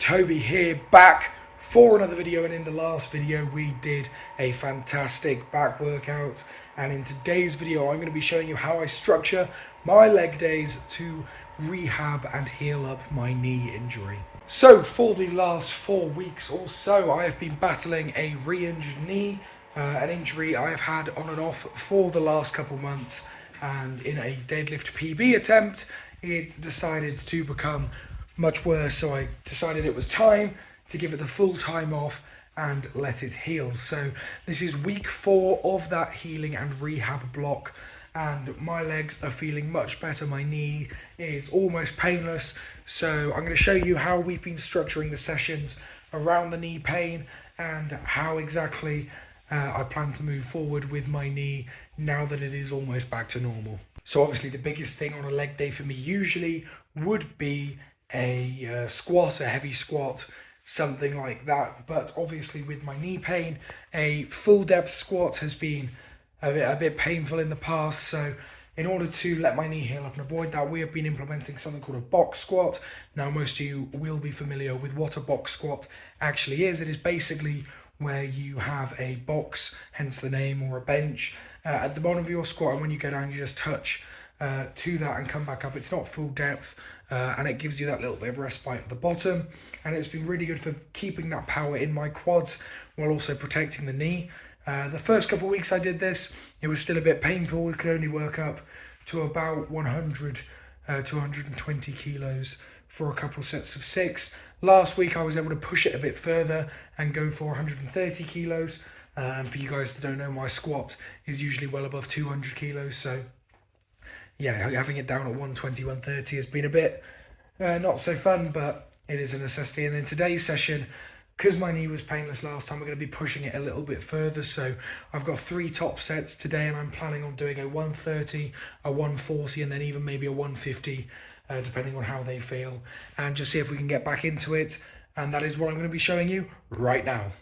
Toby here, back for another video, and in the last video we did a fantastic back workout, and in today's video I'm going to be showing you how I structure my leg days to rehab and heal up my knee injury. So for the last 4 weeks or so I have been battling a re-injured knee, an injury I have had on and off for the last couple months, and in a deadlift PB attempt it decided to become much worse, so I decided it was time to give it the full time off and let it heal. So this is week 4 of that healing and rehab block, and my legs are feeling much better. My knee is almost painless, so I'm going to show you how we've been structuring the sessions around the knee pain and how exactly I plan to move forward with my knee now that it is almost back to normal. So obviously the biggest thing on a leg day for me usually would be a squat, a heavy squat, something like that. But obviously with my knee pain, a full depth squat has been a bit painful in the past. So in order to let my knee heal up and avoid that, we have been implementing something called a box squat. Now most of you will be familiar with what a box squat actually is. It is basically where you have a box, hence the name, or a bench at the bottom of your squat, and when you go down you just touch to that and come back up. It's not full depth, and it gives you that little bit of respite at the bottom, and it's been really good for keeping that power in my quads while also protecting the knee. The first couple of weeks I did this, it was still a bit painful. We could only work up to about 100 to 120 kilos for a couple sets of 6. Last week I was able to push it a bit further and go for 130 kilos. For you guys that don't know, my squat is usually well above 200 kilos, so yeah, having it down at 120, 130 has been a bit not so fun, but it is a necessity. And in today's session, because my knee was painless last time, we're going to be pushing it a little bit further. So I've got 3 top sets today, and I'm planning on doing a 130, a 140, and then even maybe a 150, depending on how they feel, and just see if we can get back into it. And that is what I'm going to be showing you right now.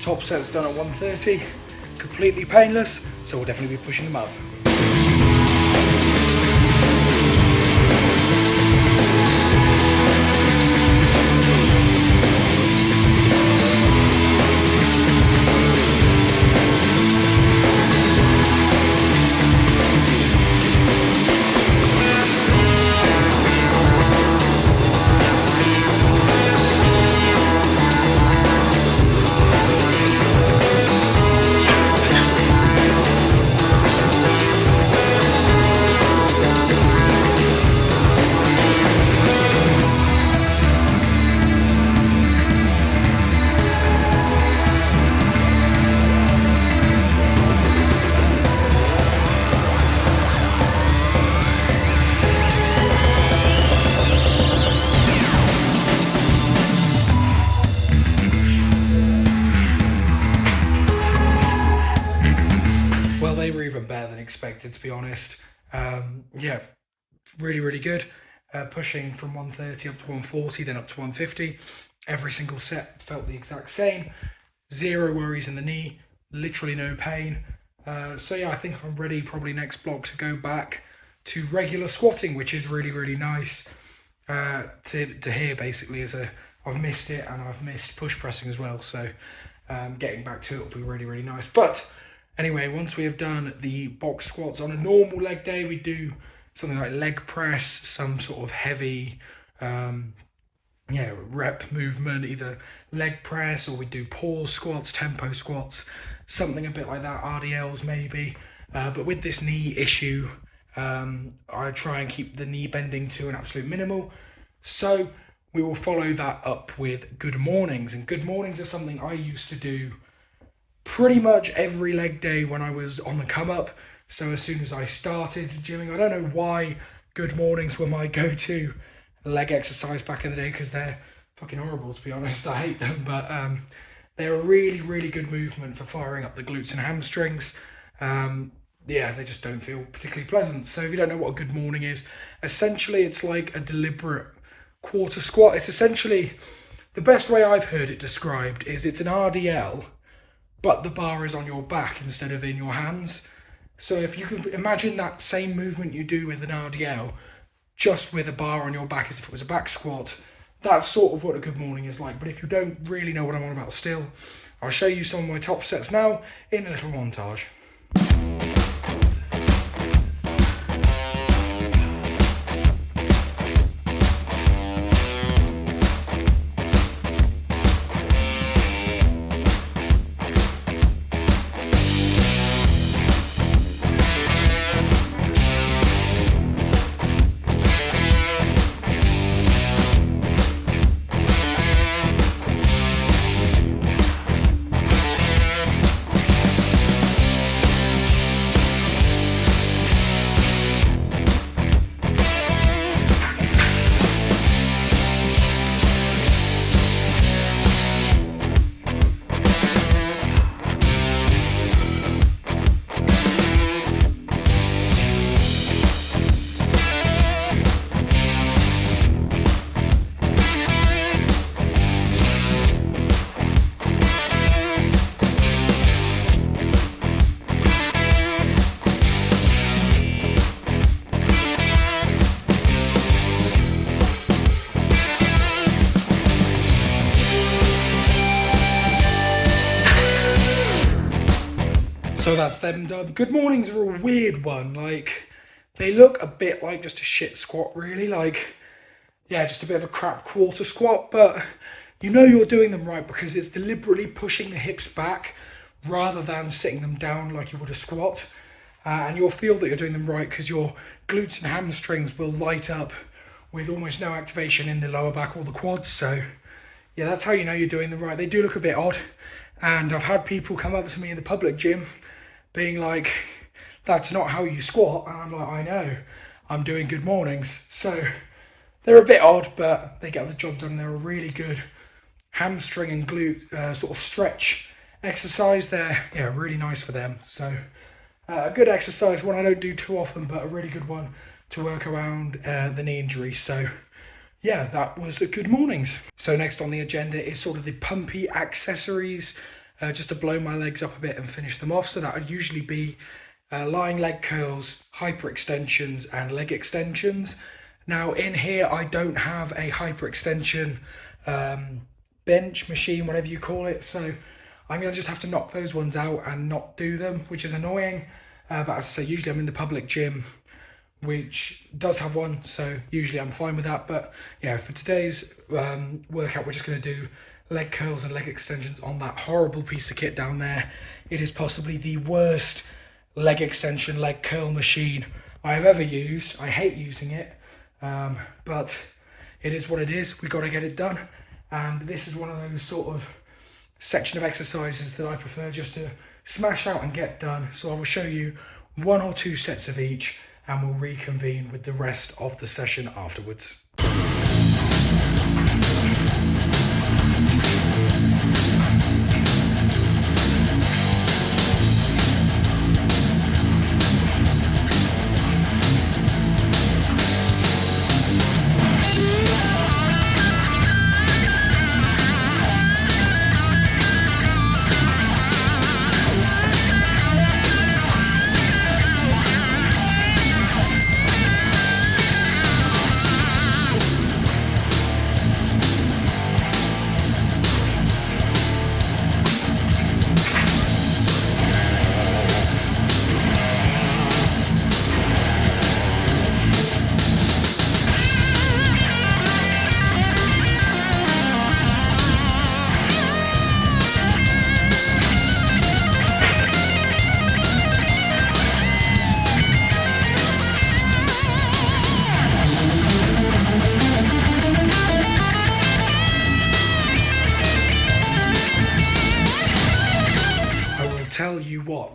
Top set's done at 130, completely painless, so we'll definitely be pushing them up. expected, to be honest. Yeah, really, really good. Pushing from 130 up to 140, then up to 150. Every single set felt the exact same. Zero worries in the knee, literally no pain. So yeah, I think I'm ready probably next block to go back to regular squatting, which is really, really nice to hear basically, as I've missed it, and I've missed push pressing as well. So getting back to it will be really, really nice. But anyway, once we have done the box squats on a normal leg day, we do something like leg press, some sort of heavy rep movement, either leg press, or we do pause squats, tempo squats, something a bit like that, RDLs maybe. But with this knee issue, I try and keep the knee bending to an absolute minimal. So we will follow that up with good mornings. And good mornings are something I used to do pretty much every leg day when I was on the come up. So as soon as I started gymming, I don't know why good mornings were my go-to leg exercise back in the day, because they're fucking horrible, to be honest. I hate them, but they're a really, really good movement for firing up the glutes and hamstrings. They just don't feel particularly pleasant. So if you don't know what a good morning is, essentially it's like a deliberate quarter squat. It's essentially, the best way I've heard it described is it's an RDL, but the bar is on your back instead of in your hands. So if you can imagine that same movement you do with an RDL, just with a bar on your back as if it was a back squat, that's sort of what a good morning is like. But if you don't really know what I'm on about still, I'll show you some of my top sets now in a little montage. So that's them done. Good mornings are a weird one. Like, they look a bit like just a shit squat, really. Like, yeah, just a bit of a crap quarter squat, but you know you're doing them right because it's deliberately pushing the hips back rather than sitting them down like you would a squat. And you'll feel that you're doing them right because your glutes and hamstrings will light up with almost no activation in the lower back or the quads. So yeah, that's how you know you're doing them right. They do look a bit odd. And I've had people come up to me in the public gym being like, that's not how you squat. And I'm like, I know, I'm doing good mornings. So they're a bit odd, but they get the job done. They're a really good hamstring and glute sort of stretch exercise. They're really nice for them. So a good exercise, one I don't do too often, but a really good one to work around the knee injury. So yeah, that was a good mornings. So next on the agenda is sort of the pumpy accessories, just to blow my legs up a bit and finish them off. So that would usually be lying leg curls, hyperextensions, and leg extensions. Now in here, I don't have a hyperextension bench machine, whatever you call it. So I'm going to just have to knock those ones out and not do them, which is annoying. But as I say, usually I'm in the public gym, which does have one. So usually I'm fine with that. But yeah, for today's workout, we're just going to do leg curls and leg extensions on that horrible piece of kit down there. It is possibly the worst leg extension, leg curl machine I have ever used. I hate using it, but it is what it is. We got to get it done. And this is one of those sort of section of exercises that I prefer just to smash out and get done. So I will show you 1 or 2 sets of each, and we'll reconvene with the rest of the session afterwards.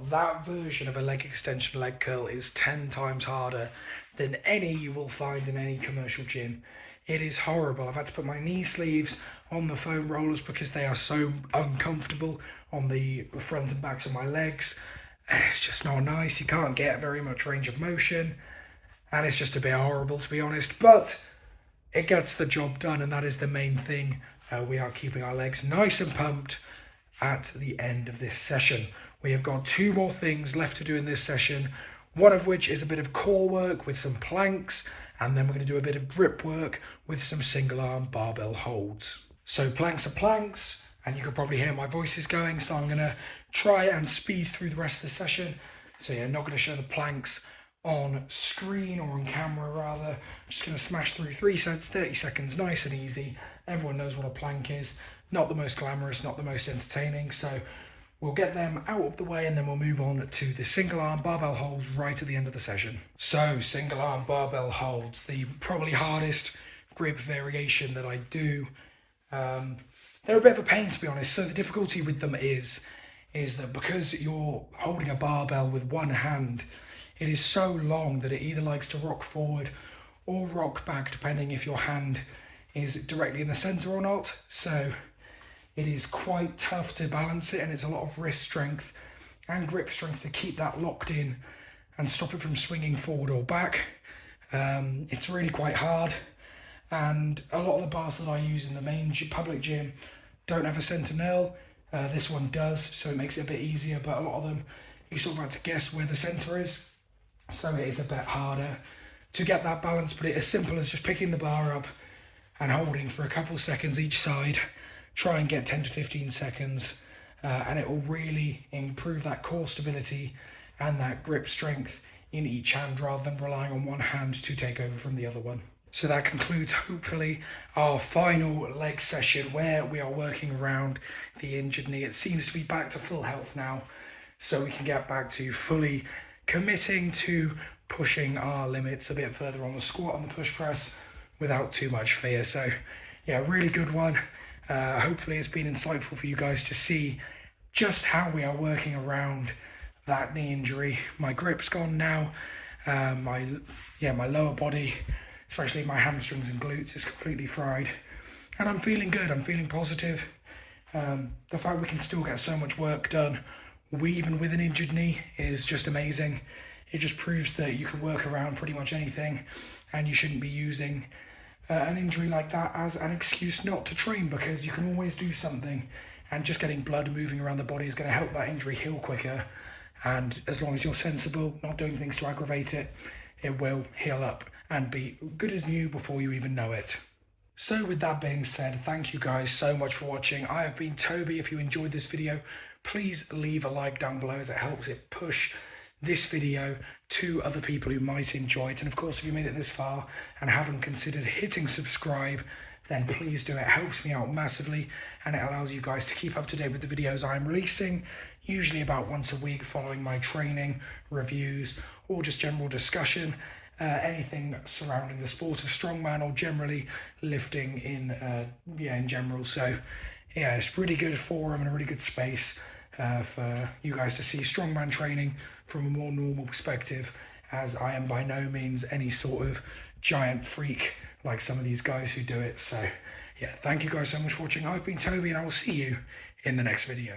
that version of a leg extension leg curl is 10 times harder than any you will find in any commercial gym. It is horrible. I've had to put my knee sleeves on the foam rollers because they are so uncomfortable on the front and backs of my legs. It's just not nice. You can't get very much range of motion, and it's just a bit horrible, to be honest, but it gets the job done, and that is the main thing. We are keeping our legs nice and pumped at the end of this session. We have got 2 more things left to do in this session, one of which is a bit of core work with some planks, and then we're going to do a bit of grip work with some single arm barbell holds. So planks are planks, and you can probably hear my voice is going, so I'm going to try and speed through the rest of the session. So yeah, not going to show the planks on screen, or on camera rather. I'm just going to smash through 3 sets, 30 seconds, nice and easy. Everyone knows what a plank is. Not the most glamorous, not the most entertaining, so we'll get them out of the way and then we'll move on to the single arm barbell holds right at the end of the session. So single arm barbell holds, the probably hardest grip variation that I do. They're a bit of a pain, to be honest. So the difficulty with them is that because you're holding a barbell with one hand, it is so long that it either likes to rock forward or rock back, depending if your hand is directly in the center or not. So it is quite tough to balance it, and it's a lot of wrist strength and grip strength to keep that locked in and stop it from swinging forward or back. It's really quite hard, and a lot of the bars that I use in the main public gym don't have a center nail. This one does, so it makes it a bit easier, but a lot of them you sort of have to guess where the center is, so it is a bit harder to get that balance. But it's as simple as just picking the bar up and holding for a couple seconds each side. Try and get 10 to 15 seconds, and it will really improve that core stability and that grip strength in each hand, rather than relying on one hand to take over from the other one. So that concludes, hopefully, our final leg session where we are working around the injured knee. It seems to be back to full health now, so we can get back to fully committing to pushing our limits a bit further on the squat and the push press without too much fear. So yeah, really good one. Hopefully it's been insightful for you guys to see just how we are working around that knee injury. My grip's gone now. My lower body, especially my hamstrings and glutes, is completely fried. And I'm feeling good, I'm feeling positive. The fact we can still get so much work done, even with an injured knee, is just amazing. It just proves that you can work around pretty much anything, and you shouldn't be using an injury like that as an excuse not to train, because you can always do something, and just getting blood moving around the body is going to help that injury heal quicker. And as long as you're sensible, not doing things to aggravate it, it will heal up and be good as new before you even know it. So with that being said, thank you guys so much for watching. I have been Toby. If you enjoyed this video, please leave a like down below, as it helps it push this video to other people who might enjoy it. And of course, if you made it this far and haven't considered hitting subscribe, then please do. It helps me out massively, and it allows you guys to keep up to date with the videos I'm releasing, usually about once a week, following my training, reviews, or just general discussion, anything surrounding the sport of strongman, or generally lifting in general. So yeah, it's a really good forum and a really good space for you guys to see strongman training from a more normal perspective, as I am by no means any sort of giant freak like some of these guys who do it. So yeah, thank you guys so much for watching. I've been Toby, and I will see you in the next video.